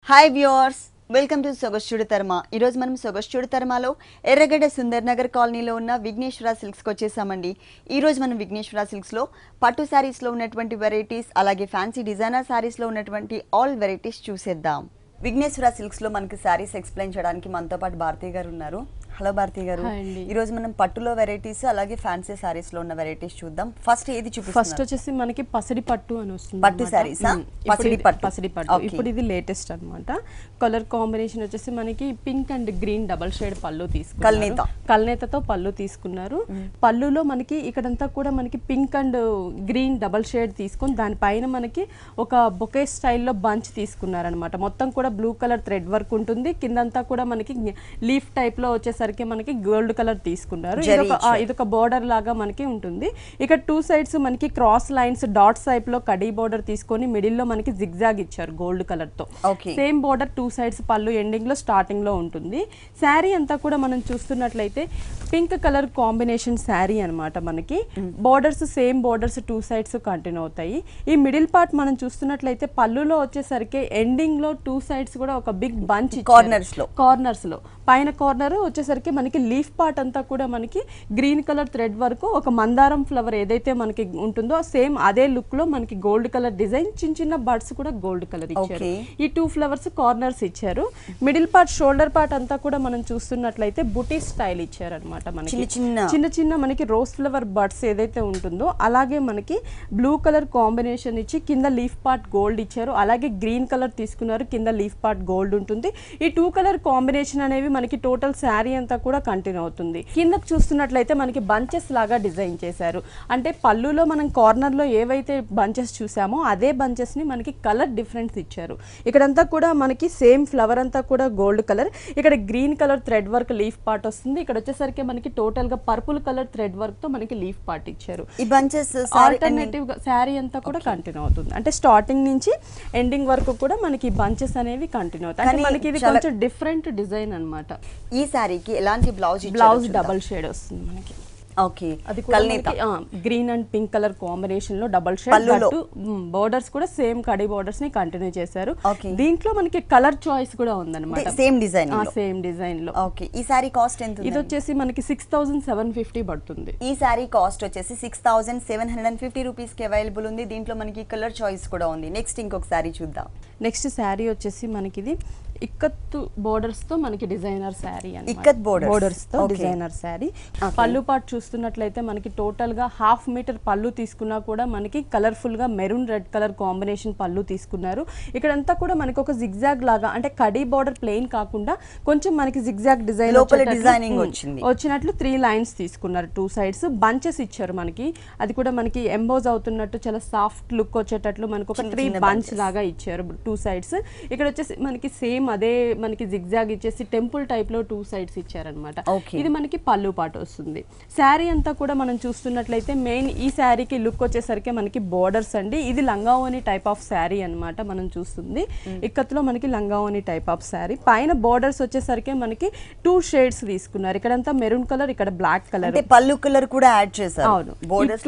Hi viewers, welcome to సొగస్చుడు తర్మ. ఈరోజు మనం సొగస్చుడు తర్మలో ఎర్రగడ్డ సుందర్ నగర్ కాలనీలో ఉన్న విఘ్నేశ్వర సిల్క్స్కి వచ్చేసామండి. ఈరోజు మనం విఘ్నేశ్వర సిల్క్స్లో పట్టు శారీస్లో ఉన్నటువంటి వెరైటీస్, అలాగే ఫ్యాన్సీ డిజైనర్ శారీస్లో ఉన్నటువంటి ఆల్ వెరైటీస్ చూసేద్దాం. విఘ్నేశ్వర సిల్క్స్లో మనకి శారీస్ ఎక్స్ప్లెయిన్ చేయడానికి మనతో పాటు భారతి గారు ఉన్నారు. హలో భారతి గారు, ఈరోజు మనం పట్టులో వెరైటీస్ అలాగే ఫ్యాన్సీ సారీస్ లో ఉన్న వెరైటీస్ చూద్దాం. ఫస్ట్ ఏది చూపిస్తారు? ఫస్ట్ వచ్చేసి మనకి పసిడి పట్టు అని వస్తుంది. పట్టు సారీస్, పసిడి పట్టు. ఇప్పుడు ఇది లేటెస్ట్ అన్నమాట. కలర్ కాంబినేషన్ వచ్చేసి మనకి pink and green double shade పళ్ళు తీసుకున్నారు. కల్నేతతో పళ్ళు తీసుకున్నారు. పళ్ళులో మనకి ఇక్కడంతా కూడా మనకి pink and green double shade తీసుకొని దానిపైన మనకి ఒక బొకే స్టైల్లో బంచ్ తీసుకున్నారు అనమాట. మొత్తం కూడా బ్లూ కలర్ థ్రెడ్ వర్క్ ఉంటుంది. కిందంతా కూడా మనకి లీఫ్ టైప్ లో వచ్చేసరికి మనకి గోల్డ్ కలర్ తీసుకున్నారు. ఇదొక బోర్డర్ లాగా మనకి ఉంటుంది. ఇక్కడ టూ సైడ్స్ మనకి క్రాస్ లైన్స్ డాట్స్ టైప్ లో కడీ బోర్డర్ తీసుకొని మిడిల్ లో మనకి జిగ్జాగ్ ఇచ్చారు గోల్డ్ కలర్ తో. సేమ్ బోర్డర్ టూ సైడ్స్ పళ్ళు ఎండింగ్ లో స్టార్టింగ్ లో ఉంటుంది. శారీ అంతా కూడా మనం చూస్తున్నట్లయితే పింక్ కలర్ కాంబినేషన్ శారీ అనమాట. మనకి borders same borders two sides continue అవుతాయి. ఈ మిడిల్ పార్ట్ మనం చూస్తున్నట్లయితే పళ్ళులో వచ్చేసరికి ఎండింగ్ లో టూ సైడ్స్ కూడా ఒక బిగ్ బంచ్ కార్నర్స్ లో పైన కార్నర్ వచ్చేసరికి మనకి లీఫ్ పార్ట్ అంతా కూడా మనకి గ్రీన్ కలర్ థ్రెడ్ వరకు ఒక మందారం ఫ్లవర్ ఏదైతే మనకి ఉంటుందో సేమ్ అదే లుక్ లో మనకి గోల్డ్ కలర్ డిజైన్, చిన్న చిన్న బర్డ్స్ కూడా గోల్డ్ కలర్ ఇచ్చారు. ఈ టూ ఫ్లవర్స్ కార్నర్స్ ఇచ్చారు. మిడిల్ పార్ట్ షోల్డర్ పార్ట్ అంతా కూడా మనం చూస్తున్నట్లయితే బుటీ స్టైల్ ఇచ్చారు అనమాట. మనకి చిన్న చిన్న మనకి రోజ్ ఫ్లవర్ బర్డ్స్ ఏదైతే ఉంటుందో అలాగే మనకి బ్లూ కలర్ కాంబినేషన్ ఇచ్చి కింద లీఫ్ పార్ట్ గోల్డ్ ఇచ్చారు. అలాగే గ్రీన్ కలర్ తీసుకున్నారు, కింద లీఫ్ పార్ట్ గోల్డ్ ఉంటుంది. ఈ టూ కలర్ కాంబినేషన్ అనేవి మనకి టోటల్ శారీ అంతా కూడా కంటిన్యూ అవుతుంది. కింద చూస్తున్నట్లయితే మనకి బంచెస్ లాగా డిజైన్ చేశారు. అంటే పళ్ళులో మనం కార్నర్ లో ఏవైతే బంచెస్ చూసామో అదే బంచెస్ ని మనకి కలర్ డిఫరెన్స్ ఇచ్చారు. ఇక్కడంతా కూడా మనకి సేమ్ ఫ్లవర్ అంతా కూడా గోల్డ్ కలర్, ఇక్కడ green colour thread work leaf part వస్తుంది. ఇక్కడ వచ్చేసరికి మనకి టోటల్ గా పర్పుల్ కలర్ థ్రెడ్ వర్క్ తో మనకి లీఫ్ పార్ట్ ఇచ్చారు. ఈ బంచెస్ ఆల్టర్నేటివ్ గా శారీ అంతా కూడా కంటిన్యూ అవుతుంది. అంటే స్టార్టింగ్ నుంచి ఎండింగ్ వరకు కూడా మనకి బంచెస్ అనేవి కంటిన్యూ అవుతాయి. అంటే మనకి ఇది కొంచెం డిఫరెంట్ డిజైన్ అన్నమాట. ఈ సారీకి ఎలాంటి బ్లౌజ్ డబల్ షేడ్ వస్తుంది మనకి. ఓకే, అది green and pink colour combination లో డబల్ షేడ్. బోర్డర్స్ కూడా సేమ్ కడి బోర్డర్స్ ని కంటిన్యూ చేశారు. దీంట్లో మనకి కలర్ చాయిస్ కూడా ఉందన్నమాట. సేమ్ డిజైన్ లో. ఓకే, ఈ సారీ కాస్ట్ ఎంత? ఇది వచ్చేసి మనకి 6750 పడుతుంది. ఈ సారీ కాస్ట్ వచ్చేసి 6750 రూపీస్ కి అవైలబుల్ ఉంది. దీంట్లో మనకి కలర్ చాయిస్ కూడా ఉంది. నెక్స్ట్ ఇంకొక సారీ చూద్దాం. నెక్స్ట్ శారీ వచ్చేసి మనకి ఇది ఇక్కత్ బోర్డర్స్ తో మనకి డిజైనర్ శారీ అని. ఇక్కత్ బోర్డర్స్ తో డిజైనర్ శారీ. పళ్ళు పార్ట్ చూస్తున్నట్లయితే మనకి టోటల్ గా 1/2 మీటర్ పళ్ళు తీసుకున్నా కూడా మనకి కలర్ఫుల్ గా మెరూన్ రెడ్ కలర్ కాంబినేషన్ పళ్ళు తీసుకున్నారు. ఇక్కడంతా కూడా మనకి ఒక జిగ్జాగ్ లాగా, అంటే కడీ బోర్డర్ ప్లెయిన్ కాకుండా కొంచెం మనకి జిగ్జాగ్ డిజైన్ వచ్చినట్లు 3 లైన్స్ తీసుకున్నారు. టూ సైడ్స్ బంచెస్ ఇచ్చారు మనకి. అది కూడా మనకి ఎంబోజ్ అవుతున్నట్టు చాలా సాఫ్ట్ లుక్ వచ్చేటట్లు మనకి ఒక 3 బంచ్ లాగా ఇచ్చారు టూ సైడ్స్. ఇక్కడ వచ్చేసి మనకి సేమ్ అదే మనకి జిగ్జాగ్ ఇచ్చేసి టెంపుల్ టైప్ లో 2 సైడ్స్ ఇచ్చారనమాట. ఇది మనకి పళ్ళు పాట వస్తుంది. శారీ అంతా కూడా మనం చూస్తున్నట్లయితే మెయిన్ ఈ శారీకి లుక్ వచ్చేసరికి మనకి బోర్డర్స్ అండి. ఇది లంగావోని టైప్ ఆఫ్ శారీ అనమాట. మనం చూస్తుంది ఇక్కత్లో మనకి లంగావోని టైప్ ఆఫ్ శారీ. పైన బోర్డర్స్ వచ్చేసరికి మనకి 2 షేడ్స్ తీసుకున్నారు. ఇక్కడంతా మెరూన్ కలర్, ఇక్కడ బ్లాక్ కలర్, పళ్ళు కలర్ కూడా యాడ్ చేశారు. అవును,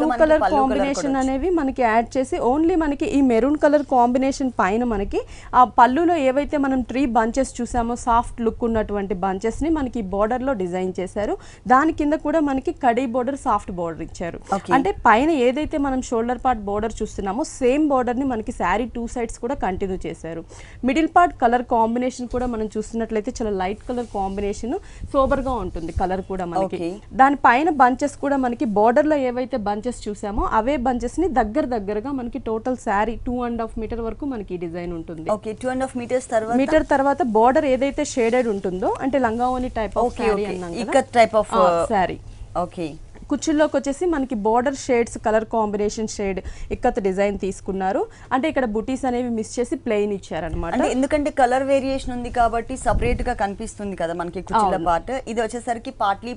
2 కలర్ కాంబినేషన్ అనేవి మనకి యాడ్ చేసి ఓన్లీ మనకి ఈ మెరూన్ కలర్ కాంబినేషన్ పైన మనకి ఆ పళ్ళులో ఏవైతే మనం 3 బంచెస్ చూసామో సాఫ్ట్ లుక్ ఉన్నటువంటి బంచెస్ ని మనకి బోర్డర్ లో డిజైన్ చేశారు. దాని కింద కూడా మనకి కడీ బోర్డర్, సాఫ్ట్ బోర్డర్ ఇచ్చారు. అంటే పైన ఏదైతే మనం షోల్డర్ పార్ట్ బోర్డర్ చూస్తున్నామో సేమ్ బోర్డర్ ని మనకి శారీ 2 సైడ్స్ కూడా కంటిన్యూ చేశారు. మిడిల్ పార్ట్ కలర్ కాంబినేషన్ కూడా మనం చూస్తున్నట్లయితే చాలా లైట్ కలర్ కాంబినేషన్, సోబర్ గా ఉంటుంది కలర్ కూడా మనకి. దాని పైన బంచెస్ కూడా మనకి బోర్డర్ లో ఏవైతే బంచెస్ చూసామో అవే బంచెస్ ని దగ్గరగా మనకి టోటల్ శారీ 2.5 మీటర్ వరకు మనకి డిజైన్ ఉంటుంది. 2.5 మీటర్ తర్వాత బోర్డర్ ఏదైతే షేడెడ్ ఉంటుందో, అంటే లంగావోని టైప్ ఆఫ్ శారీ అన్నాం కదా, టైప్ ఆఫ్ శారీ. ఓకే, కుచ్చుల్లోకి వచ్చేసి మనకి border shades colour combination shade ikat design తీసుకున్నారు. అంటే ఇక్కడ బుటీస్ అనేవి మిస్ చేసి ప్లెయిన్ ఇచ్చారనమాట. ఎందుకంటే కలర్ వేరియేషన్ ఉంది కాబట్టి సపరేట్ గా కనిపిస్తుంది కదా మనకి కుచ్చుల పార్ట్. ఇది వచ్చేసరికి పాట్లీ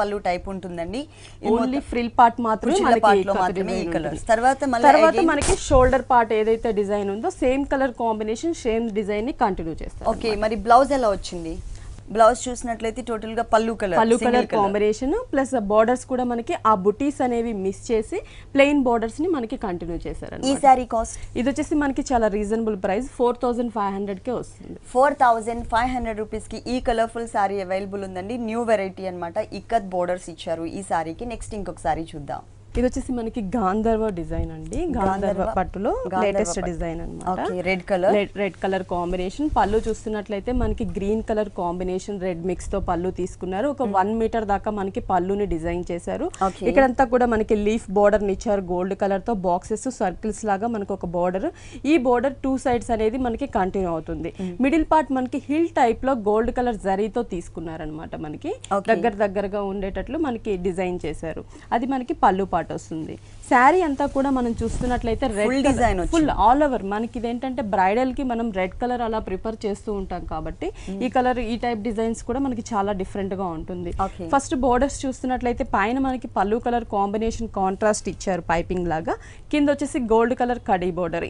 పళ్ళు టైప్ ఉంటుందండి. ఓన్లీ ఫ్రిల్ పార్ట్ మాత్రమే ఈ కలర్స్. తర్వాత మనకి షోల్డర్ పార్ట్ ఏదైతే డిజైన్ ఉందో same colour combination same design ని కంటిన్యూ చేస్తారు. ఓకే, మరి బ్లౌజ్ ఎలా వచ్చింది? బ్లౌజ్ చూసినట్లయితే టోటల్ గా పల్లు కలర్ కాంబినేషన్ ప్లస్ బోర్డర్స్ కూడా మనకి ఆ బుటీస్ అనేవి మిస్ చేసి ప్లెయిన్ బోర్డర్స్ ని మనకి కంటిన్యూ చేశారు. ఈ సారీ కాస్ట్ ఇది వచ్చేసి మనకి చాలా రీజనబుల్ ప్రైస్ 4500 కే వస్తుంది. 4500 రూపీస్ కి ఈ కలర్ఫుల్ సారీ అవైలబుల్ ఉందండి. న్యూ వెరైటీ అన్నమాట. ఇక్కత్ బోర్డర్స్ ఇచ్చారు ఈ సారీకి. నెక్స్ట్ ఇంకొక సారీ చూద్దాం. ఇది వచ్చేసి మనకి గాంధర్వ డిజైన్ అండి. గాంధర్వ పట్టులో లేటెస్ట్ డిజైన్ అన్నమాట. Red colour combination. పళ్ళు చూస్తున్నట్లయితే మనకి green colour combination red mix తో పళ్ళు తీసుకున్నారు. ఒక 1 మీటర్ దాకా మనకి పళ్ళుని డిజైన్ చేశారు. ఇక్కడంతా కూడా మనకి లీఫ్ బోర్డర్ ని ఇచ్చారు గోల్డ్ కలర్ తో. బాక్సెస్ సర్కిల్స్ లాగా మనకి ఒక బోర్డర్. ఈ బోర్డర్ 2 సైడ్స్ అనేది మనకి కంటిన్యూ అవుతుంది. మిడిల్ పార్ట్ మనకి హిల్ టైప్ లో గోల్డ్ కలర్ జరీతో తీసుకున్నారనమాట. మనకి దగ్గరగా ఉండేటట్లు మనకి డిజైన్ చేశారు. అది మనకి పళ్ళు పార్ట్ వస్తుంది. శారీ అంతా కూడా మనం చూస్తున్నట్లయితే red design full all over. మనకి ఇదేంటంటే బ్రైడల్ కి మనం రెడ్ కలర్ అలా ప్రిఫర్ చేస్తూ ఉంటాం కాబట్టి ఈ కలర్ ఈ టైప్ డిజైన్స్ కూడా మనకి చాలా డిఫరెంట్ గా ఉంటుంది. ఫస్ట్ బోర్డర్స్ చూస్తున్నట్లయితే పైన మనకి పళ్ళు కలర్ కాంబినేషన్ కాంట్రాస్ట్ ఇచ్చారు పైపింగ్ లాగా. కింద వచ్చేసి గోల్డ్ కలర్ కడీ బోర్డర్.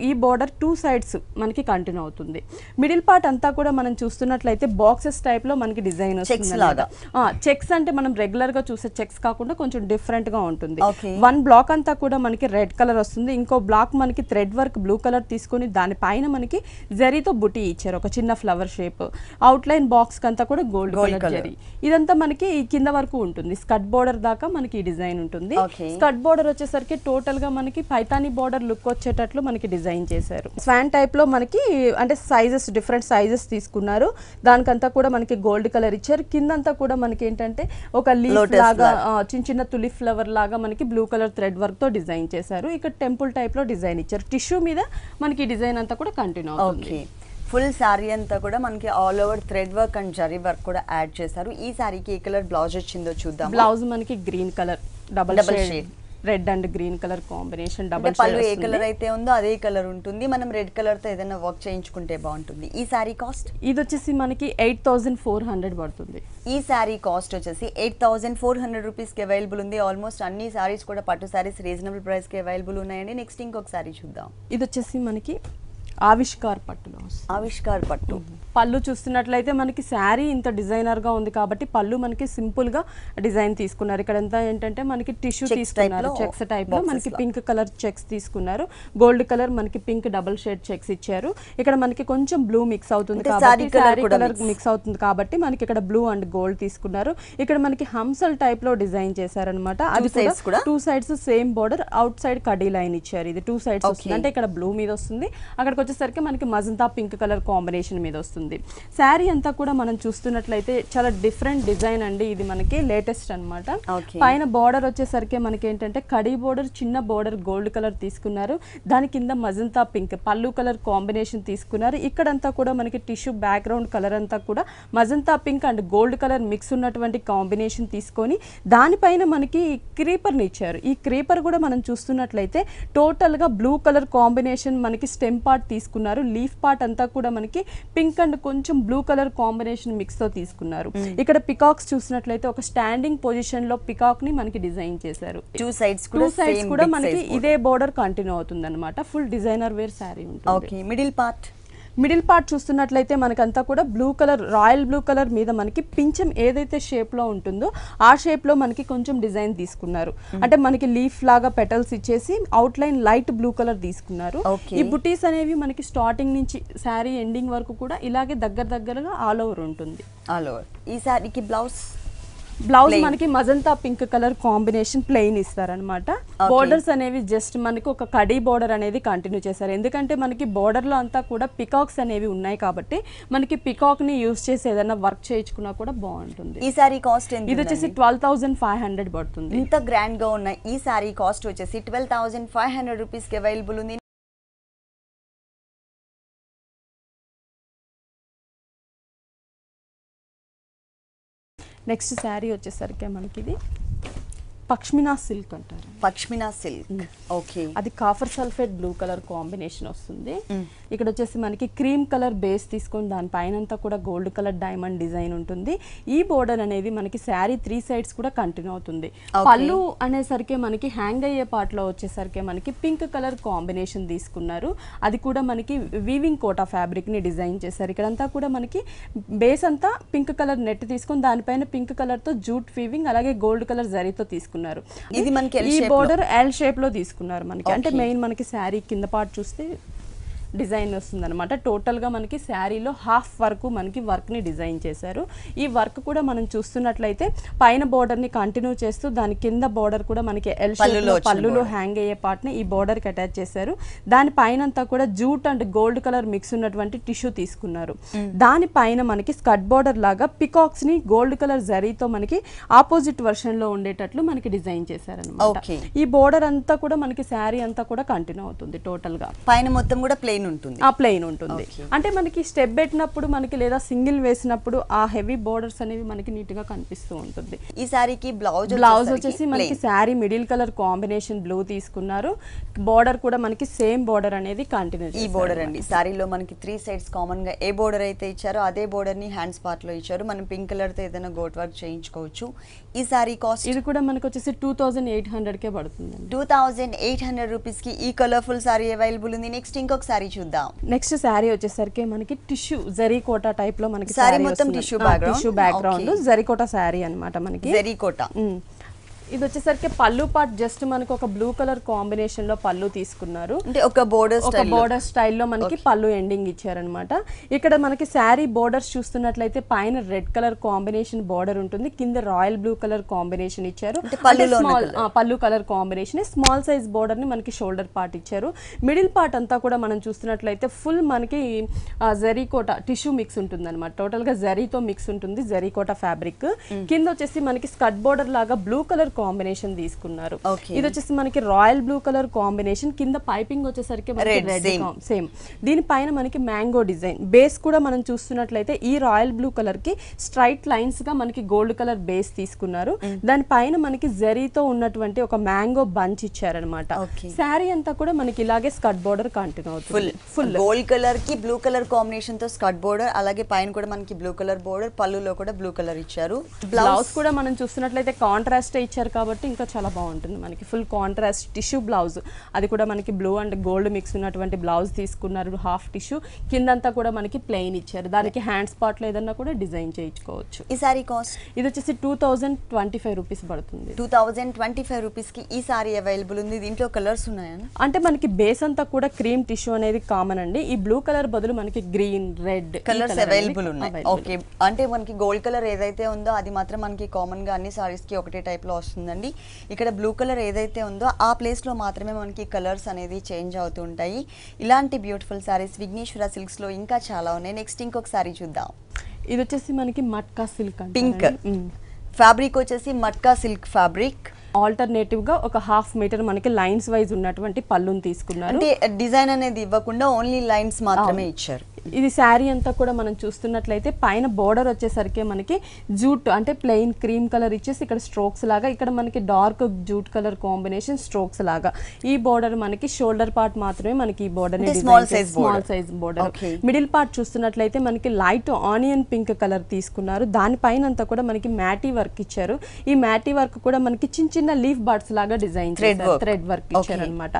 ఈ బోర్డర్ 2 సైడ్స్ మనకి కంటిన్యూ అవుతుంది. మిడిల్ పార్ట్ అంతా కూడా మనం చూస్తున్నట్లయితే బాక్సెస్ టైప్ లో మనకి డిజైన్ వస్తుంది. చెక్స్ అంటే మనం రెగ్యులర్ గా చూసే చెక్స్ కాకుండా కొంచెం డిఫరెంట్ గా ఉంటుంది. 1 బ్లాక్ అంతా కూడా మనకి రెడ్ కలర్ వస్తుంది. ఇంకో బ్లాక్ మనకి థ్రెడ్ వర్క్ బ్లూ కలర్ తీసుకొని దానిపైన మనకి జరీతో బుటీ ఇచ్చారు ఒక చిన్న flower shape. Outline box కంతా కూడా గోల్డ్ కలర్ జరీ. ఇదంతా మనకి కింద వరకు ఉంటుంది. స్కర్ట్ బోర్డర్ దాకా మనకి ఈ డిజైన్ ఉంటుంది. స్కర్ట్ బోర్డర్ వచ్చేసరికి టోటల్ గా మనకి పైతానీ బోర్డర్ లుక్ వచ్చేటట్లు మనకి డిజైన్ చేశారు. స్వాన్ టైప్ లో మనకి అంటే సైజెస్ డిఫరెంట్ సైజెస్ తీసుకున్నారు. దానికంతా కూడా మనకి గోల్డ్ కలర్ ఇచ్చారు. కిందంతా కూడా మనకి ఏంటంటే ఒక లీఫ్ లాగా చిన్న తులిప్ ఫ్లవర్ లాగా మనకి బ్లూ కలర్ థ్రెడ్ వర్క్ తో డిజైన్ చేశారు. ఇక్కడ టెంపుల్ టైప్ లో డిజైన్ ఇచ్చారు. టిష్యూ మీద మనకి డిజైన్ అంతా కూడా కంటిన్యూ అవుతుంది. ఫుల్ సారీ అంతా కూడా మనకి all over thread work and zari work కూడా యాడ్ చేశారు. ఈ సారీకి ఏ కలర్ బ్లౌజ్ వచ్చిందో చూద్దాం. బ్లౌజ్ మనకి green colour double shade red and green colour combination. Double పళ్ళు ఏ కలర్ అయితే ఉందో అదే కలర్ ఉంటుంది. మనం రెడ్ కలర్ తో ఏదైనా వర్క్ చేయించుకుంటే బాగుంటుంది. ఈ సారీ కాస్ట్ ఇది వచ్చేసి మనకి 8400 పడుతుంది. ఈ సారీ కాస్ట్ వచ్చేసి 8400 రూపీస్ కి అవైలబుల్ ఉంది. ఆల్మోస్ట్ అన్ని సారీస్ కూడా పట్టు సారీస్ రీజనబుల్ ప్రైస్ కి అవైలబుల్ ఉన్నాయండి. నెక్స్ట్ ఇంకొక సారీ చూద్దాం. ఇది వచ్చేసి మనకి ఆవిష్కార్ పట్టులో. ఆవిష్కార్ పట్టు. పళ్ళు చూస్తున్నట్లయితే మనకి శారీ ఇంత డిజైనర్ గా ఉంది కాబట్టి పళ్ళు మనకి సింపుల్ గా డిజైన్ తీసుకున్నారు. ఇక్కడ అంతా ఏంటంటే మనకి టిష్యూ తీసుకున్నారు. చెక్స్ టైప్ లో మనకి పింక్ కలర్ చెక్స్ తీసుకున్నారు. గోల్డ్ కలర్ మనకి పింక్ డబుల్ షేడ్ చెక్స్ ఇచ్చారు. ఇక్కడ మనకి కొంచెం బ్లూ మిక్స్ అవుతుంది కాబట్టి శారీ కలర్ మిక్స్ అవుతుంది కాబట్టి మనకి ఇక్కడ బ్లూ అండ్ గోల్డ్ తీసుకున్నారు. ఇక్కడ మనకి హంసల్ టైప్ లో డిజైన్ చేశారనమాట. అది కూడా 2 sides same border. Out side khadi line ఇచ్చారు. ఇది 2 సైడ్స్ వస్తుంది. అంటే ఇక్కడ బ్లూ మీద వస్తుంది, అక్కడికి వచ్చేసరికి మనకి మజంతా పింక్ కలర్ కాంబినేషన్ మీద వస్తుంది. శారీ అంతా కూడా మనం చూస్తున్నట్లయితే చాలా డిఫరెంట్ డిజైన్ అండి. ఇది మనకి లేటెస్ట్ అన్నమాట. పైన బోర్డర్ వచ్చేసరికి మనకి ఏంటంటే కడీ బోర్డర్ చిన్న బోర్డర్ గోల్డ్ కలర్ తీసుకున్నారు. దాని కింద మజంతా పింక్ పళ్ళు కలర్ కాంబినేషన్ తీసుకున్నారు. ఇక్కడంతా కూడా మనకి టిష్యూ బ్యాక్గ్రౌండ్ కలర్ అంతా కూడా magenta pink and gold colour mix ఉన్నటువంటి కాంబినేషన్ తీసుకొని దానిపైన మనకి క్రీపర్ని ఇచ్చారు. ఈ క్రీపర్ కూడా మనం చూస్తున్నట్లయితే టోటల్ గా బ్లూ కలర్ కాంబినేషన్ మనకి స్టెమ్ పార్ట్ తీసుకున్నారు. లీఫ్ పార్ట్ అంతా కూడా మనకి పింక్ అండ్ కొంచెం బ్లూ కలర్ కాంబినేషన్ మిక్స్ తో తీసుకున్నారు. ఇక్కడ పికాక్స్ చూసినట్లయితే ఒక స్టాండింగ్ పొజిషన్ లో పికాక్ ని మనకి డిజైన్ చేశారు. 2 సైడ్స్ కూడా మనకి ఇదే బోర్డర్ కంటిన్యూ అవుతుంది అనమాట. ఫుల్ డిజైనర్ వేర్ శారీ ఉంటుంది. మిడిల్ పార్ట్ చూస్తున్నట్లయితే మనకంతా కూడా blue colour royal blue colour మీద మనకి పింఛం ఏదైతే షేప్ లో ఉంటుందో ఆ షేప్ లో మనకి కొంచెం డిజైన్ తీసుకున్నారు. అంటే మనకి లీఫ్ లాగా పెటల్స్ ఇచ్చేసి out line light blue colour తీసుకున్నారు. ఈ బుటీస్ అనేవి మనకి స్టార్టింగ్ నుంచి శారీ ఎండింగ్ వరకు కూడా ఇలాగే దగ్గరగా ఆల్ ఓవర్ ఉంటుంది. ఈ శారీకి బ్లౌజ్ మనకి magenta pink colour combination plain ఇస్తారనమాట. బోర్డర్స్ అనేవి జస్ట్ మనకి ఒక కడీ బోర్డర్ అనేది కంటిన్యూ చేశారు. ఎందుకంటే మనకి బోర్డర్ లో అంతా కూడా పికాక్స్ అనేవి ఉన్నాయి కాబట్టి మనకి పికాక్ ని యూజ్ చేసి ఏదైనా వర్క్ చేయించుకున్నా కూడా బాగుంటుంది. ఈ సారీ కాస్ట్ ఇది వచ్చేసి 12500 పడుతుంది. ఇంత గ్రాండ్ గా ఉన్న ఈ సారీ కాస్ట్ వచ్చేసి 12500 రూపీస్ కి అవైలబుల్ ఉంది. నెక్స్ట్ శారీ వచ్చేసరికి మనకి ఇది పష్మినా సిల్క్ అంటారు. Pashmina silk, okay. అది copper sulphate blue colour combination వస్తుంది. ఇక్కడ వచ్చేసి మనకి క్రీమ్ కలర్ బేస్ తీసుకొని దానిపైన అంతా కూడా గోల్డ్ కలర్ డైమండ్ డిజైన్ ఉంటుంది. ఈ బోర్డర్ అనేది మనకి శారీ 3 సైడ్స్ కూడా కంటిన్యూ అవుతుంది. పళ్ళు అనేసరికి మనకి హ్యాంగ్ అయ్యే పార్ట్ లో వచ్చేసరికి మనకి పింక్ కలర్ కాంబినేషన్ తీసుకున్నారు. అది కూడా మనకి వీవింగ్ కోటా ఫ్యాబ్రిక్ ని డిజైన్ చేశారు. ఇక్కడంతా కూడా మనకి బేస్ అంతా పింక్ కలర్ నెట్ తీసుకొని దానిపైన పింక్ కలర్ తో జూట్ వీవింగ్ అలాగే గోల్డ్ కలర్ జరీతో తీసుకున్నారు. ఇది మనకి ఈ బోర్డర్ ఎల్ షేప్ లో తీసుకున్నారు మనకి. అంటే మెయిన్ మనకి శారీ కింద పార్ట్ చూస్తే డిజైన్ వస్తుంది అనమాట. టోటల్గా మనకి శారీలో హాఫ్ వరకు మనకి వర్క్ని డిజైన్ చేశారు. ఈ వర్క్ కూడా మనం చూస్తున్నట్లయితే పైన బోర్డర్ని కంటిన్యూ చేస్తూ దాని కింద బోర్డర్ కూడా మనకి ఎల్ షేప్లో పళ్ళులో హ్యాంగ్ అయ్యే పార్ట్ని ఈ బోర్డర్కి అటాచ్ చేశారు. దాని పైన అంతా కూడా jute and gold colour mix ఉన్నటువంటి టిష్యూ తీసుకున్నారు. దానిపైన మనకి స్కర్ట్ బోర్డర్ లాగా పికాక్స్ని గోల్డ్ కలర్ జరీతో మనకి ఆపోజిట్ వర్షన్లో ఉండేటట్లు మనకి డిజైన్ చేశారనమాట. ఈ బోర్డర్ అంతా కూడా మనకి శారీ అంతా కూడా కంటిన్యూ అవుతుంది. టోటల్గా పైన మొత్తం కూడా ప్లెయిన్ ఉంటుంది. ప్లెయిన్ ఉంటుంది. అంటే మనకి స్టెప్ పెట్టినప్పుడు మనకి లేదా సింగిల్ వేసినప్పుడు ఆ హెవీ బోర్డర్స్ అనేవి మనకి నీట్ గా కనిపిస్తూ ఉంటుంది. ఈ సారీకి బ్లౌజ్ వచ్చేసి మనకి sari middle colour combination blue తీసుకున్నారు. బోర్డర్ కూడా మనకి సేమ్ బోర్డర్ అనేది కంటిన్యూ. ఈ బోర్డర్ అండి సారీలో మనకి 3 సైడ్స్ కామన్ గా ఏ బోర్డర్ అయితే ఇచ్చారో అదే బోర్డర్ ని హ్యాండ్స్ పార్ట్ లో ఇచ్చారు. మనం పింక్ కలర్ తో ఏదైనా గోట్ వర్క్ చేయించుకోవచ్చు. ఈ సారీ కాస్ట్ ఇది కూడా మనకి వచ్చేసి 2800 కే పడుతుంది. 2800 రూపీస్ కి ఈ కలర్ఫుల్ సారీ అవైలబుల్ ఉంది. నెక్స్ట్ ఇంకొక సారీ చూద్దాం. నెక్స్ట్ శారీ వచ్చేసరికి మనకి టిష్యూ జరీకోటా టైప్ లో మనకి సారీ మొత్తం టిష్యూ బ్యాక్గ్రౌండ్ జరీకోటా శారీ అన్నమాట. మనకి జరీకోటా ఇది వచ్చేసరికి పళ్ళు పార్ట్ జస్ట్ మనకు ఒక బ్లూ కలర్ కాంబినేషన్ లో పళ్ళు తీసుకున్నారు. అంటే ఒక బోర్డర్ స్టైల్లో మనకి పళ్ళు ఎండింగ్ ఇచ్చారనమాట. ఇక్కడ మనకి శారీ బోర్డర్స్ చూస్తున్నట్లయితే పైన రెడ్ కలర్ కాంబినేషన్ బోర్డర్ ఉంటుంది, కింద రాయల్ బ్లూ కలర్ కాంబినేషన్ ఇచ్చారు. పళ్ళు colour combination small size border ని మనకి షోల్డర్ పార్ట్ ఇచ్చారు. మిడిల్ పార్ట్ అంతా కూడా మనం చూస్తున్నట్లయితే ఫుల్ మనకి జరీకోటా టిష్యూ మిక్స్ ఉంటుంది అనమాట. టోటల్ గా జరీతో మిక్స్ ఉంటుంది జరీకోటా ఫ్యాబ్రిక్. కింద వచ్చేసి మనకి స్కర్ట్ బోర్డర్ లాగా బ్లూ కలర్ కాంబినేషన్ తీసుకున్నారు. ఇది వచ్చేసి మనకి రాయల్ బ్లూ కలర్ కాంబినేషన్, కింద పైపింగ్ వచ్చేసరికి రెడ్ సేమ్. దీనిపైన మనకి మ్యాంగో డిజైన్ బేస్ కూడా మనం చూస్తున్నట్లయితే ఈ రాయల్ బ్లూ కలర్ కి స్ట్రైట్ లైన్స్ గా మనకి గోల్డ్ కలర్ బేస్ తీసుకున్నారు. దానిపైన మనకి జరీతో ఉన్నటువంటి ఒక మ్యాంగో బంచ్ ఇచ్చారనమాట. శారీ అంతా కూడా మనకి ఇలాగే స్కర్ట్ బోర్డర్ కంటిన్యూ అవుతుంది. ఫుల్ గోల్డ్ కలర్ కి బ్లూ కలర్ కాంబినేషన్ తో స్కర్ట్ బోర్డర్, అలాగే పైన కూడా మనకి బ్లూ కలర్ బోర్డర్, పళ్ళులో కూడా బ్లూ కలర్ ఇచ్చారు. బ్లౌజ్ కూడా మనం చూస్తున్నట్లయితే కాంట్రాస్ట్ ఇచ్చారు కాబట్టి ఇంకా చాలా బాగుంటుంది. మనకి ఫుల్ కాంట్రాస్ట్ టిష్యూ బ్లౌజ్, అది కూడా మనకి బ్లూ అండ్ గోల్డ్ మిక్స్ ఉన్నటువంటి బ్లౌజ్ తీసుకున్నారు. హాఫ్ టిష్యూ కిందంతా కూడా మనకి ప్లెయిన్ ఇచ్చారు. దానికి హ్యాండ్స్ పార్ట్ లో ఏదన్నా కూడా డిజైన్ చేయించుకోవచ్చు. ఈ సారీ కాస్ట్ ఇది వచ్చేసి 2025 రూపీస్ పడుతుంది. 2025 రూపీస్ కి ఈ సారీ అవైలబుల్ ఉంది. దీంట్లో కలర్స్ ఉన్నాయా? అంటే మనకి బేస్ అంతా కూడా క్రీమ్ టిష్యూ అనేది కామన్ అండి. ఈ బ్లూ కలర్ బదులు మనకి గ్రీన్, రెడ్ కలర్స్ అవైలబుల్ ఉన్నాయి. ఓకే, అంటే మనకి గోల్డ్ కలర్ ఏదైతే ఉందో అది మాత్రం మనకి కామన్ గా అన్ని సారీస్ కి ఒకటే టైప్ లో వస్తుందండి. ఇక్కడ బ్లూ కలర్ ఏదైతే ఉందో ఆ ప్లేస్ లో మాత్రమే మనకి కలర్స్ అనేది చేంజ్ అవుతూ ఉంటాయి. ఇలాంటి బ్యూటిఫుల్ సారీస్ విఘ్నేశ్వర సిల్క్స్ లో ఇంకా చాలా ఉన్నాయి. నెక్స్ట్ ఇంకొక సారీ చూద్దాం. ఇది వచ్చేసి మనకి మట్కా సిల్క్ పింక్ ఫ్యాబ్రిక్ వచ్చేసి మట్కా సిల్క్ ఫ్యాబ్రిక్. ఆల్టర్నేటివ్ గా ఒక హాఫ్ మీటర్ మనకి లైన్స్ వైజ్ ఉన్నటువంటి పళ్ళుని తీసుకున్నారు. అంటే డిజైన్ అనేది ఇవ్వకుండా ఓన్లీ లైన్స్ మాత్రమే ఇచ్చారు. ఇది శారీ అంతా కూడా మనం చూస్తున్నట్లయితే పైన బోర్డర్ వచ్చేసరికి మనకి జూట్ అంటే ప్లెయిన్ క్రీమ్ కలర్ ఇచ్చేసి ఇక్కడ స్ట్రోక్స్ లాగా, ఇక్కడ మనకి dark jute colour combination strokes లాగా. ఈ బోర్డర్ మనకి షోల్డర్ పార్ట్ మాత్రమే మనకి ఈ border small size border. Middle part చూస్తున్నట్లయితే మనకి లైట్ ఆనియన్ పింక్ కలర్ తీసుకున్నారు. దానిపైన అంతా కూడా మనకి మ్యాటీ వర్క్ ఇచ్చారు. ఈ మ్యాటీ వర్క్ కూడా మనకి చిన్న చిన్న లీఫ్ బర్డ్స్ లాగా డిజైన్ చేశారు. థ్రెడ్ వర్క్ ఇచ్చారు అనమాట.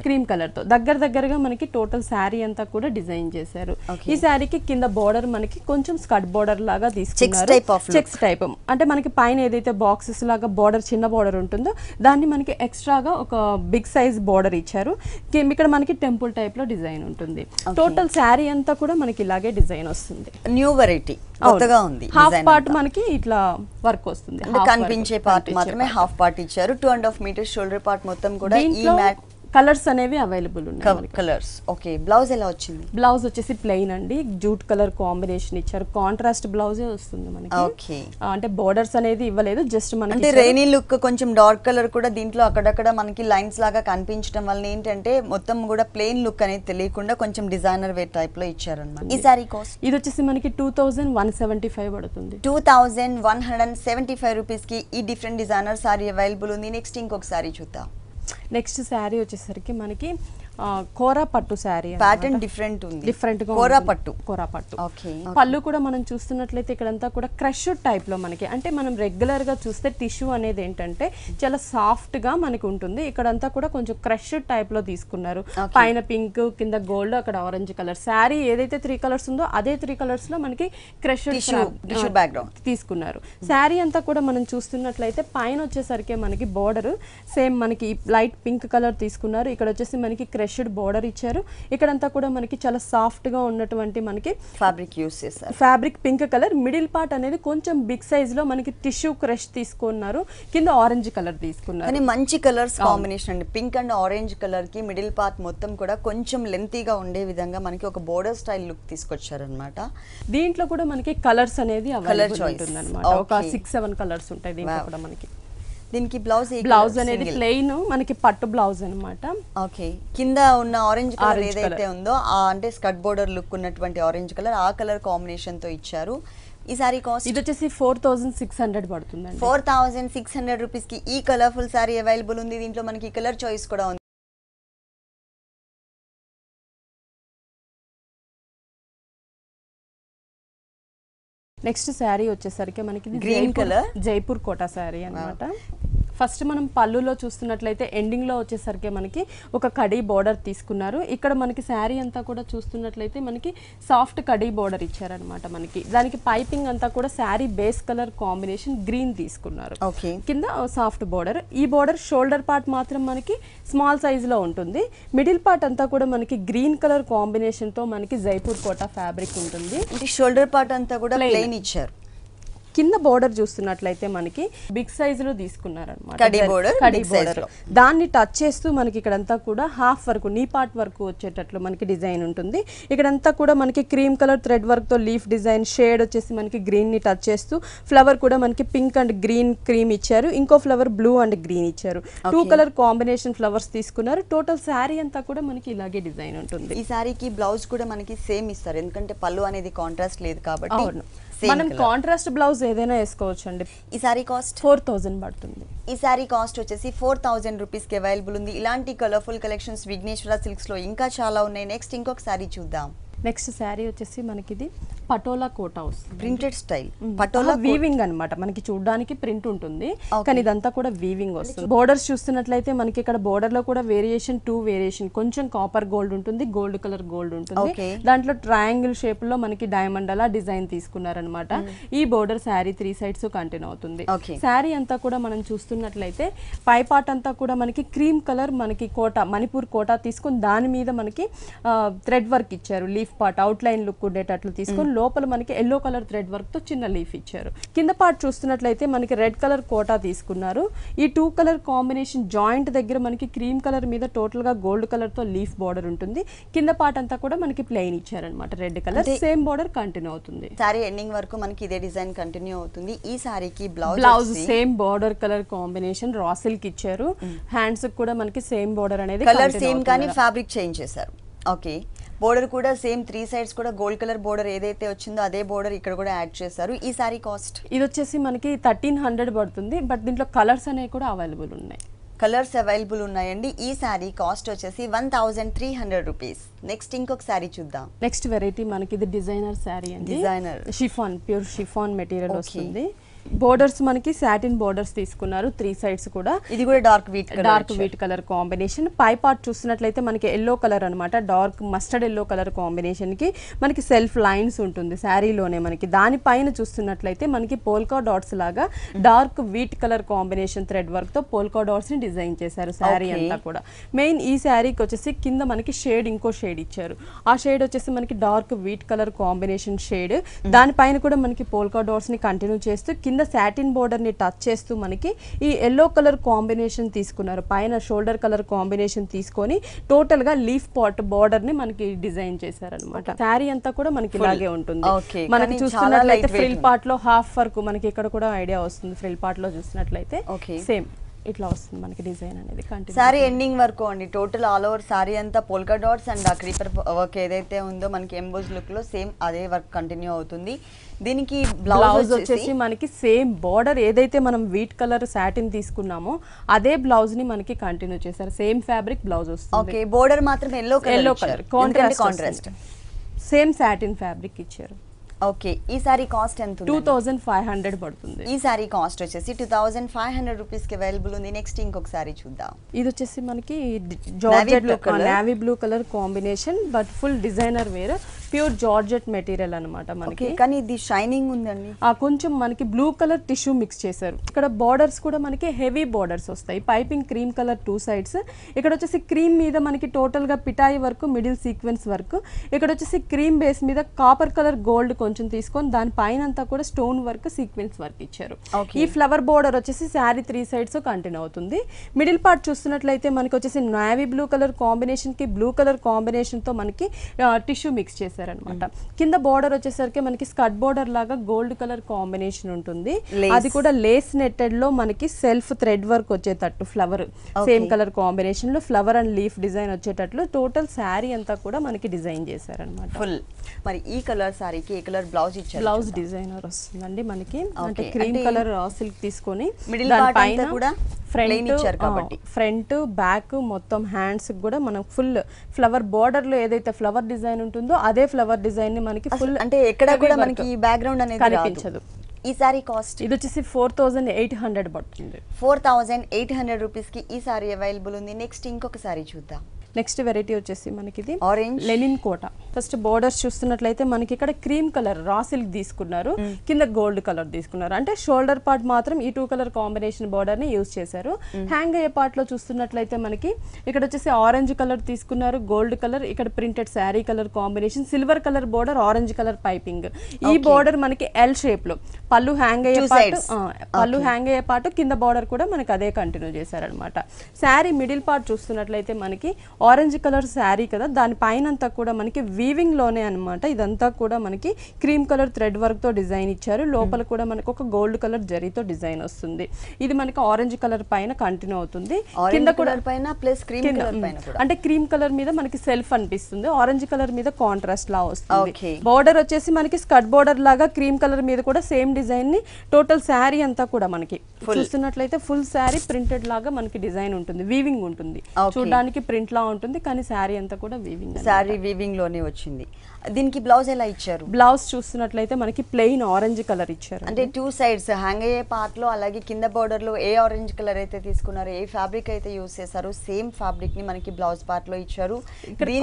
క్రీమ్ కలర్ తో దగ్గరగా మనకి టోటల్ శారీ అంతా కూడా డిజైన్ చేశారు. ఈ శారీకి కింద బోర్డర్ మనకి కొంచెం స్కర్ట్ బోర్డర్ లాగా తీసుకున్నారు. చెక్స్ టైప్ అంటే మనకి పైన ఏదైతే బాక్సెస్ లాగా బోర్డర్ చిన్న బోర్డర్ ఉంటుందో దాన్ని మనకి ఎక్స్ట్రాగా ఒక బిగ్ సైజ్ బోర్డర్ ఇచ్చారు. ఇక్కడ మనకి టెంపుల్ టైప్ లో డిజైన్ ఉంటుంది. టోటల్ శారీ అంతా కూడా మనకి ఇలాగే డిజైన్ వస్తుంది. న్యూ వెరైటీ కొత్తగా ఉంది. హాఫ్ పార్ట్ మనకి ఇట్లా వర్క్ వస్తుంది. కనిపించే పార్ట్ మాత్రమే హాఫ్ పార్ట్ ఇచ్చారు. 2.5 మీటర్స్ షోల్డర్ పార్ట్ మొత్తం కూడా ఈ మ్యాట్ కలర్స్ అనేవి అవైలబుల్ ఉన్నాయి. Colours okay. బ్లౌజ్ ఎలా వచ్చింది? బ్లౌజ్ వచ్చేసి ప్లెయిన్ అండి, జూట్ కలర్ కాంబినేషన్ ఇచ్చారు. కాంట్రాస్ట్ బ్లౌజే వస్తుంది మనకి. ఓకే, అంటే బోర్డర్స్ అనేది ఇవ్వలేదు, జస్ట్ మనకి అంటే రెయినీ లుక్ కొంచెం డార్క్ కలర్ కూడా దీంట్లో అక్కడక్కడ మనకి లైన్స్ లాగా కనిపించడం వల్ల ఏంటంటే మొత్తం కూడా ప్లెయిన్ లుక్ అనేది తెలియకుండా కొంచెం డిజైనర్ వేర్ టైప్ లో ఇచ్చారన్నమాట. ఈ సారీ కాస్ట్ ఇది వచ్చేసి మనకి 2175 పడుతుంది. 2175 రూపీస్ కి ఈ డిఫరెంట్ డిజైనర్ సారీ అవైలబుల్ ఉంది. నెక్స్ట్ ఇంకొక సారీ చూద్దాం. నెక్స్ట్ శారీ వచ్చేసరికి మనకి కోరా పట్టు శారీ, ప్యాటర్న్ డిఫరెంట్ ఉంది, డిఫరెంట్ గా కోరా పట్టు. కోరా పట్టు. ఓకే. పళ్ళు కూడా మనం చూస్తున్నట్లయితే ఇక్కడంతా కూడా క్రష్ టైప్ లో మనకి, అంటే మనం రెగ్యులర్ గా చూస్తే టిష్యూ అనేది ఏంటంటే చాలా సాఫ్ట్ గా మనకి ఉంటుంది. ఇక్కడంతా కూడా కొంచెం క్రష్ టైప్ లో తీసుకున్నారు. పైన పింక్, కింద గోల్డ్, అక్కడ ఆరెంజ్ కలర్. శారీ ఏదైతే 3 కలర్స్ ఉందో అదే 3 కలర్స్ లో మనకి క్రష్ టిష్యూ బ్యాక్గ్రౌండ్ తీసుకున్నారు. శారీ అంతా కూడా మనం చూస్తున్నట్లయితే పైన వచ్చేసరికి మనకి బోర్డర్ సేమ్ మనకి లైట్ పింక్ కలర్ తీసుకున్నారు. ఇక్కడ వచ్చేసి మనకి క్రష్డ్ బోర్డర్ ఇచ్చారు. ఇక్కడంతా కూడా మనకి చాలా సాఫ్ట్ గా ఉన్నటువంటి మనకి ఫ్యాబ్రిక్ యూస్ చేశారు. Fabric pink colour. Middle part అనేది కొంచెం బిగ్ సైజ్ లో మనకి టిష్యూ క్రష్ తీసుకున్నారు. కింద ఆరెంజ్ కలర్ తీసుకున్నారు. కానీ మంచి కలర్స్ కాంబినేషన్ అండి. పింక్ అండ్ ఆరెంజ్ కలర్ కి మిడిల్ పార్ట్ మొత్తం కూడా కొంచెం లెంతీగా ఉండే విధంగా మనకి ఒక బోర్డర్ స్టైల్ లుక్ తీసుకొచ్చారనమాట. దీంట్లో కూడా మనకి కలర్స్ అనేది అవైలబుల్ ఉంటుంది అనమాట. ఒక 6-7 కలర్స్ ఉంటాయి దీంట్లో కూడా మనకి. దీనికి బ్లౌజ్ అనేది ప్లెయిన్ మనకి పట్టు బ్లౌజ్ అన్నమాట. ఓకే. కింద ఉన్న ఆరెంజ్ కలర్ ఏదైతే ఉందో అంటే స్కర్ట్ బోర్డర్ లుక్ ఉన్నటువంటి ఆరెంజ్ కలర్, ఆ కలర్ కాంబినేషన్ తో ఇచ్చారు. ఈ సారీ కాస్ట్ ఇది వచ్చేసి 4600 పడుతుందండి. 4600 రూపీస్ కి ఈ కలర్ఫుల్ సారీ అవైలబుల్ ఉంది. దీంట్లో మనకి కలర్ చాయిస్ కూడా ఉంది. నెక్స్ట్ శారీ వచ్చేసరికి మనకి గ్రీన్ కలర్ జైపూర్ కోటా శారీ అన్నమాట. ఫస్ట్ మనం పళ్ళులో చూస్తున్నట్లయితే ఎండింగ్ లో వచ్చేసరికి మనకి ఒక కడీ బోర్డర్ తీసుకున్నారు. ఇక్కడ మనకి శారీ అంతా కూడా చూస్తున్నట్లయితే మనకి సాఫ్ట్ కడీ బోర్డర్ ఇచ్చారనమాట. మనకి దానికి పైపింగ్ అంతా కూడా sari base colour combination green తీసుకున్నారు. కింద సాఫ్ట్ బోర్డర్. ఈ బోర్డర్ షోల్డర్ పార్ట్ మాత్రం మనకి స్మాల్ సైజ్ లో ఉంటుంది. మిడిల్ పార్ట్ అంతా కూడా మనకి గ్రీన్ కలర్ కాంబినేషన్ తో మనకి జైపూర్ కోటా ఫ్యాబ్రిక్ ఉంటుంది. షోల్డర్ పార్ట్ అంతా కూడా ప్లెయిన్ ఇచ్చారు. కింద బోర్డర్ చూస్తున్నట్లయితే మనకి బిగ్ సైజ్ లో తీసుకున్నారనమాట. కడీ బోర్డర్. దాన్ని టచ్ చేస్తూ మనకి ఇక్కడంతా కూడా హాఫ్ వరకు నీ పార్ట్ వరకు వచ్చేటట్లు మనకి డిజైన్ ఉంటుంది. ఇక్కడంతా కూడా మనకి క్రీమ్ కలర్ థ్రెడ్ వర్క్ తో లీఫ్ డిజైన్. షేడ్ వచ్చేసి మనకి గ్రీన్ ని టచ్ చేస్తూ ఫ్లవర్ కూడా మనకి పింక్ అండ్ గ్రీన్ క్రీమ్ ఇచ్చారు. ఇంకో ఫ్లవర్ బ్లూ అండ్ గ్రీన్ ఇచ్చారు. 2 కలర్ కాంబినేషన్ ఫ్లవర్స్ తీసుకున్నారు. టోటల్ శారీ అంతా కూడా మనకి ఇలాగే డిజైన్ ఉంటుంది. ఈ శారీకి బ్లౌజ్ కూడా మనకి సేమ్ ఇస్తారు, ఎందుకంటే పళ్ళు అనేది కాంట్రాస్ట్ లేదు కాబట్టి. మనం కాంట్రాస్ట్ బ్లౌజ్ ఏదైనా వేసుకోవచ్చు అండి. ఈ సారీ కాస్ట్ 4000 పడుతుంది. ఈ సారీ కాస్ట్ వచ్చేసి 4000 రూపీస్ కి అవైలబుల్ ఉంది. ఇలాంటి కలర్ఫుల్ కలెక్షన్స్ విఘ్నేశ్వర సిల్క్స్ లో ఇంకా చాలా ఉన్నాయి. నెక్స్ట్ ఇంకొక సారీ చూద్దాం. నెక్స్ట్ శారీ వచ్చేసి మనకి ఇది పటోలా కోటా వస్తుంది. ప్రింటెడ్ స్టైల్ పటోలా వీవింగ్ అన్నమాట. మనకి చూడడానికి ప్రింట్ ఉంటుంది కానీ ఇదంతా కూడా వీవింగ్ వస్తుంది. బోర్డర్స్ చూస్తున్నట్లయితే మనకి ఇక్కడ బోర్డర్ లో కూడా వేరియేషన్ 2 వేరియేషన్. కొంచెం కాపర్ గోల్డ్ ఉంటుంది, గోల్డ్ కలర్ గోల్డ్ ఉంటుంది. దాంట్లో ట్రయాంగిల్ షేప్ లో మనకి డైమండ్ అలా డిజైన్ తీసుకున్నారనమాట. ఈ బోర్డర్ శారీ 3 సైడ్స్ కంటిన్యూ అవుతుంది. శారీ అంతా కూడా మనం చూస్తున్నట్లయితే పై పార్ట్ అంతా కూడా మనకి క్రీమ్ కలర్ మనకి కోటా, మణిపూర్ కోటా తీసుకుని దాని మీద మనకి థ్రెడ్ వర్క్ ఇచ్చారు. Leaf part out line look ఉండేటట్లు తీసుకొని లోపల మనకి ఎల్లో కలర్ థ్రెడ్ వర్క్ తో చిన్న లీఫ్ ఇచ్చారు. కింద పార్ట్ చూస్తున్నట్లయితే మనకి రెడ్ కలర్ కోటా తీసుకున్నారు. ఈ 2 కలర్ కాంబినేషన్ జాయింట్ దగ్గర మనకి క్రీమ్ కలర్ మీద టోటల్ గా గోల్డ్ కలర్ తో లీఫ్ బోర్డర్ ఉంటుంది. కింద పార్ట్ అంతా కూడా మనకి ప్లెయిన్ ఇచ్చారనమాట. Red colour same border continue అవుతుంది. సారీ ఎండింగ్ వరకు మనకి ఇదే డిజైన్ కంటిన్యూ అవుతుంది. ఈ సారీకి blouse same border colour combination raw silk ఇచ్చారు. హ్యాండ్స్ కూడా మనకి సేమ్ బోర్డర్ అనేది కలర్ సేమ్ కానీ ఫ్యాబ్రిక్ చేంజ్ చేశారు. ఓకే. బోర్డర్ కూడా సేమ్ 3 సైడ్స్ కూడా గోల్డ్ కలర్ బోర్డర్ ఏదైతే వచ్చిందో అదే బోర్డర్ ఇక్కడ కూడా యాడ్ చేశారు. ఈ సారీ కాస్ట్ ఇది వచ్చేసి మనకి 1300 పడుతుంది. బట్ దీంట్లో కలర్స్ అనేవి కూడా అవైలబుల్ ఉన్నాయి. కలర్స్ అవైలబుల్ ఉన్నాయండి. ఈ సారీ కాస్ట్ వచ్చేసి 1300 రూపీస్. నెక్స్ట్ ఇంకొక సారీ చూద్దాం. నెక్స్ట్ వెరైటీ మనకి ఇది డిజైనర్ సారీ అండి. Designer chiffon, pure chiffon material వస్తుంది. బోర్డర్స్ మనకి సాటిన్ బోర్డర్స్ తీసుకున్నారు 3 సైడ్స్ కూడా. ఇది కూడా డార్క్ వీట్ కలర్ కాంబినేషన్. పై పార్ట్ చూస్తున్నట్లయితే మనకి ఎల్లో కలర్ అన్నమాట. Dark mustard yellow colour combination కి మనకి సెల్ఫ్ లైన్స్ ఉంటుంది శారీలోనే. మనకి దానిపైన చూస్తున్నట్లయితే మనకి పోల్కా డాట్స్ లాగా dark wheat colour combination thread work తో పోల్కా డాట్స్ ని డిజైన్ చేశారు శారీ అంతా కూడా. మెయిన్ ఈ శారీకి వచ్చేసి కింద మనకి షేడ్ ఇంకో షేడ్ ఇచ్చారు. ఆ షేడ్ వచ్చేసి మనకి dark wheat colour combination shade. దానిపైన కూడా మనకి పోల్కా డాట్స్ ని కంటిన్యూ చేస్తూ కింద కింద సాటిన్ బోర్డర్ ని టచ్ చేస్తూ మనకి ఈ ఎల్లో కలర్ కాంబినేషన్ తీసుకున్నారు, పైన షోల్డర్ కలర్ కాంబినేషన్ తీసుకొని టోటల్ గా లీఫ్ పాట్ బోర్డర్ ని మనకి డిజైన్ చేశారనమాట. శారీ అంతా కూడా మనకి ఇలాగే ఉంటుంది. మనకి చూస్తున్నట్లయితే ఫ్రిల్ పార్ట్ లో హాఫ్ వర్క్ మనకి ఇక్కడ కూడా ఐడియా వస్తుంది. ఫ్రిల్ పార్ట్ లో చూసినట్లయితే సేమ్ ఇట్లా వస్తుంది మనకి డిజైన్ అనేది. సారీ ఎండింగ్ వరకు అండి, టోటల్ ఆల్ ఓవర్ సారీ అంతా పోల్కా డాట్స్ అండ్ ఆ క్రీపర్ వర్క్ ఏదైతే ఉందో మనకి ఎంబోజ్ లుక్ లో సేమ్ అదే వర్క్ కంటిన్యూ అవుతుంది. దీనికి బ్లౌజ్ వచ్చేసి మనకి సేమ్ బార్డర్ ఏదైతే మనం వీట్ కలర్ సాటిన్ తీసుకున్నామో అదే బ్లౌజ్ ని మనకి కంటిన్యూ చేశారు. సేమ్ ఫ్యాబ్రిక్ బ్లౌజ్ వస్తుంది. ఓకే, బోర్డర్ మాత్రం yellow colour contrast same satin fabric ఇచ్చారు. ఓకే, ఈ సారీ కాస్ట్ ఎంత? 2500 పడుతుంది. ఈ సారీ కాస్ట్ వచ్చేసి 2500 రూపీస్ కి అవైలబుల్ ఉంది. నెక్స్ట్ ఇంకొక సారీ చూద్దాం. ఇది వచ్చేసి మనకి georgette navy blue colour combination, but full designer wear, pure georgette material అన్నమాట మనకి. కానీ ఇది షైనింగ్ ఉందండి. కొంచెం మనకి బ్లూ కలర్ టిష్యూ మిక్స్ చేశారు. ఇక్కడ బార్డర్స్ కూడా మనకి హెవీ బార్డర్స్ వస్తాయి. Piping cream colour 2 sides. ఇక్కడ వచ్చేసి క్రీమ్ మీద మనకి టోటల్ గా పిటాయి వర్క్, మిడిల్ సీక్వెన్స్ వర్క్. ఇక్కడ వచ్చేసి క్రీమ్ బేస్ మీద కాపర్ కలర్ గోల్డ్ కొంచెం తీసుకొని దాని పైన అంతా కూడా స్టోన్ వర్క్, సీక్వెన్స్ వర్క్ ఇచ్చారు. ఈ ఫ్లవర్ బోర్డర్ వచ్చేసి శారీ 3 సైడ్స్ కంటిన్యూ అవుతుంది. మిడిల్ పార్ట్ చూస్తున్నట్లయితే మనకి వచ్చేసి నేవీ బ్లూ కలర్ కాంబినేషన్ కి బ్లూ కలర్ కాంబినేషన్ తో మనకి టిష్యూ మిక్స్ చేశారనమాట. కింద బోర్డర్ వచ్చేసరికి మనకి స్కర్ట్ బోర్డర్ లాగా గోల్డ్ కలర్ కాంబినేషన్ ఉంటుంది. అది కూడా లేస్ నెట్టెడ్ లో మనకి సెల్ఫ్ థ్రెడ్ వర్క్ వచ్చేటట్టు ఫ్లవర్ సేమ్ కలర్ కాంబినేషన్ లో ఫ్లవర్ అండ్ లీఫ్ డిజైన్ వచ్చేటట్లు టోటల్ శారీ అంతా కూడా మనకి డిజైన్ చేశారనమాట. ఫుల్. మరి ఈ కలర్ సారీకి ఏ కలర్ బ్లౌజ్ ఇచ్చారు? బ్లౌజ్ డిజైనర్ వస్తుందండి మనకి. అంటే క్రీమ్ కలర్ సిల్క్ తీసుకొని ఫ్రంట్ బ్యాక్ మొత్తం హ్యాండ్స్ కూడా మనం ఫుల్ ఫ్లవర్ బోర్డర్ లో ఏదైతే ఫ్లవర్ డిజైన్ ఉంటుందో అదే ఫ్లవర్ డిజైన్ ని మనకి ఫుల్ అంటే ఎక్కడ కూడా మనకి బ్యాక్గ్రౌండ్ అనేది కనిపించదు. ఈ సారీ కాస్ట్ ఇది వచ్చేసి 4800 పడుతుంది. 4800 రూపీస్ కి ఈ సారీ అవైలబుల్ ఉంది. నెక్స్ట్ ఇంకొక సారీ చూద్దాం. నెక్స్ట్ వెరైటీ వచ్చేసి మనకి ఇది ఆరెంజ్ లెనిన్ కోట. ఫస్ట్ బోర్డర్స్ చూస్తున్నట్లయితే మనకి ఇక్కడ క్రీమ్ కలర్ రా సిల్క్ తీసుకున్నారు, కింద గోల్డ్ కలర్ తీసుకున్నారు. అంటే షోల్డర్ పార్ట్ మాత్రం ఈ 2 కలర్ కాంబినేషన్ బోర్డర్ ని యూజ్ చేశారు. హ్యాంగ్ అయ్యే పార్ట్ లో చూస్తున్నట్లయితే మనకి ఇక్కడ వచ్చేసి ఆరెంజ్ కలర్ తీసుకున్నారు, గోల్డ్ కలర్, ఇక్కడ printed sari colour combination, silver colour border, orange colour piping. ఈ బోర్డర్ మనకి ఎల్ షేప్ లో పళ్ళు హ్యాంగ్ అయ్యే పార్ట్ కింద బోర్డర్ కూడా మనకి అదే కంటిన్యూ చేశారనమాట. శారీ మిడిల్ పార్ట్ చూస్తున్నట్లయితే మనకి ఆరెంజ్ కలర్ శారీ కదా, దాని పైన అంతా కూడా మనకి వీవింగ్ లోనే అనమాట. ఇదంతా కూడా మనకి క్రీమ్ కలర్ థ్రెడ్ వర్క్ తో డిజైన్ ఇచ్చారు. లోపల కూడా మనకి ఒక గోల్డ్ కలర్ జరీతో డిజైన్ వస్తుంది. ఇది మనకి ఆరెంజ్ కలర్ పైన కంటిన్యూ అవుతుంది. కింద కూడా పైన ప్లస్ క్రీమ్ కలర్ పైన అంటే క్రీమ్ కలర్ మీద మనకి సెల్ఫ్ అనిపిస్తుంది, ఆరెంజ్ కలర్ మీద కాంట్రాస్ట్ లా వస్తుంది. బోర్డర్ వచ్చేసి మనకి స్కర్ట్ బోర్డర్ లాగా క్రీమ్ కలర్ మీద కూడా సేమ్ డిజైన్ ని టోటల్ శారీ అంతా కూడా మనకి చూస్తున్నట్లయితే ఫుల్ శారీ ప్రింటెడ్ లాగా మనకి డిజైన్ ఉంటుంది, వీవింగ్ ఉంటుంది. చూడడానికి ప్రింట్ లా ఉంటుంది కానీ శారీ అంతా కూడా వీవింగ్, శారీ వీవింగ్ లోనే వచ్చింది. దీనికి బ్లౌజ్ ఎలా ఇచ్చారు? బ్లౌజ్ చూస్తున్నట్లయితే మనకి ప్లెయిన్ ఆరెంజ్ కలర్ ఇచ్చారు. అంటే 2 సైడ్స్ హ్యాంగ్ అయ్యే పార్ట్ లో అలాగే కింద బోర్డర్ లో ఏ ఆరెంజ్ కలర్ అయితే తీసుకున్నారో, ఏ ఫ్యాబ్రిక్ అయితే యూజ్ చేశారో సేమ్ ఫ్యాబ్రిక్ ని మనకి బ్లౌజ్ పార్ట్ లో ఇచ్చారు.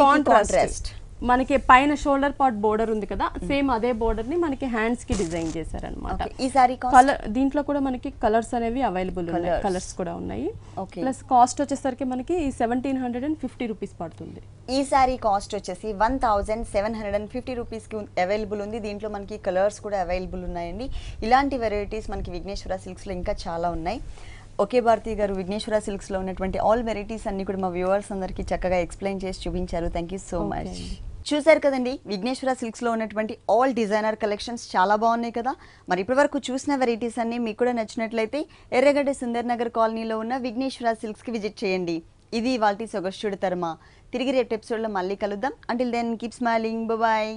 కాంట్రాస్ట్ మనకి పైన షోల్డర్ పార్ట్ బోర్డర్ ఉంది కదా, సేమ్ అదే బోర్డర్ ని మనకి హ్యాండ్స్ కి డిజైన్ చేశారనమాట. ఈ సారీ కలర్ దీంట్లో కూడా మనకి కలర్స్ అనేవి అవైలబుల్ ఉన్నాయి, కలర్స్ కూడా ఉన్నాయి. ప్లస్ కాస్ట్ వచ్చేసరికి మనకి 1750 రూపీస్ పడుతుంది. ఈ సారీ కాస్ట్ వచ్చేసి 1750 రూపీస్ కి అవైలబుల్ ఉంది. దీంట్లో మనకి కలర్స్ కూడా అవైలబుల్ ఉన్నాయండి. ఇలాంటి వెరైటీస్ మనకి విఘ్నేశ్వర సిల్క్స్ లో ఇంకా చాలా ఉన్నాయి. ఓకే భారతి గారు, విఘ్నేశ్వర సిల్క్స్ లో ఉన్నటువంటి ఆల్ వెరైటీస్ అన్ని కూడా మా వ్యూవర్స్ అందరికి చక్కగా ఎక్స్ప్లెయిన్ చేసి చూపించారు. Thank you so much. చూసారు కదండి, విఘ్నేశ్వర సిల్క్స్ లో ఉన్నటువంటి ఆల్ డిజైనర్ కలెక్షన్స్ చాలా బాగున్నాయి కదా. మరి ఇప్పటి వరకు చూసిన వెరైటీస్ అన్ని మీకు కూడా నచ్చినట్లయితే ఎర్రగడ్డ సుందర్ నగర్ కాలనీలో ఉన్న విఘ్నేశ్వర సిల్క్స్ కి విజిట్ చేయండి. ఇది ఇవాల్టి సొగస్చుడి తర్మ. తిరిగి రేపు ఎపిసోడ్ లో మళ్ళీ కలుద్దాం. Until then keep smiling, bye.